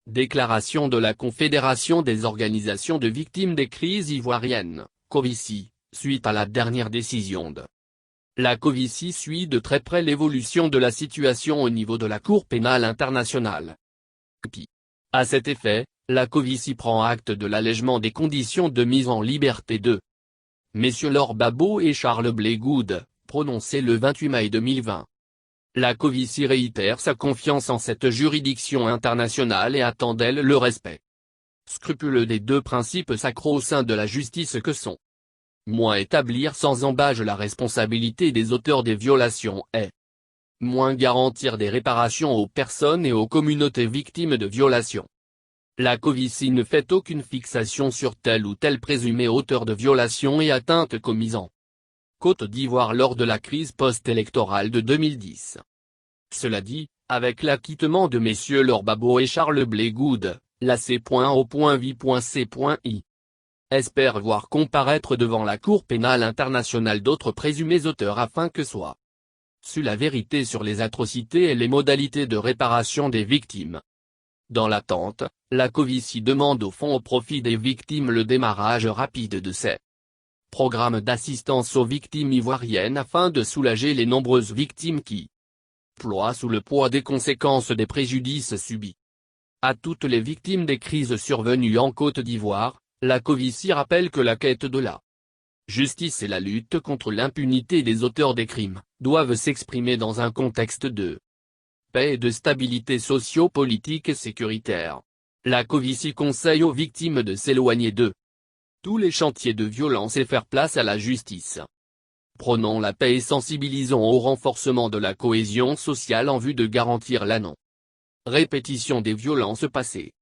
Déclaration de la Confédération des organisations de victimes des crises ivoiriennes, COVICI, suite à la dernière décision de la COVICI suit de très près l'évolution de la situation au niveau de la Cour pénale internationale. À cet effet, la COVICI prend acte de l'allègement des conditions de mise en liberté de Messieurs Laure Gbagbo et Charles Blé Goud, prononcé le 28 mai 2020. La COVICI réitère sa confiance en cette juridiction internationale et attend d'elle le respect scrupuleux des deux principes sacro-saints de la justice que sont moins établir sans embâche la responsabilité des auteurs des violations et moins garantir des réparations aux personnes et aux communautés victimes de violations. La COVICI ne fait aucune fixation sur tel ou tel présumé auteur de violations et atteintes commises en Côte d'Ivoire lors de la crise post-électorale de 2010. Cela dit, avec l'acquittement de messieurs Laure Gbagbo et Charles Blé Goud, la C.O.V.C.I. espère voir comparaître devant la Cour pénale internationale d'autres présumés auteurs afin que soit su la vérité sur les atrocités et les modalités de réparation des victimes. Dans l'attente, la COVICI demande au Fonds au profit des victimes le démarrage rapide de ces programmes d'assistance aux victimes ivoiriennes afin de soulager les nombreuses victimes qui ploient sous le poids des conséquences des préjudices subis. À toutes les victimes des crises survenues en Côte d'Ivoire, la COVICI rappelle que la quête de la justice et la lutte contre l'impunité des auteurs des crimes doivent s'exprimer dans un contexte de paix et de stabilité socio-politique et sécuritaire. La COVICI conseille aux victimes de s'éloigner de tous les chantiers de violence et faire place à la justice. Prônons la paix et sensibilisons au renforcement de la cohésion sociale en vue de garantir la non-répétition des violences passées.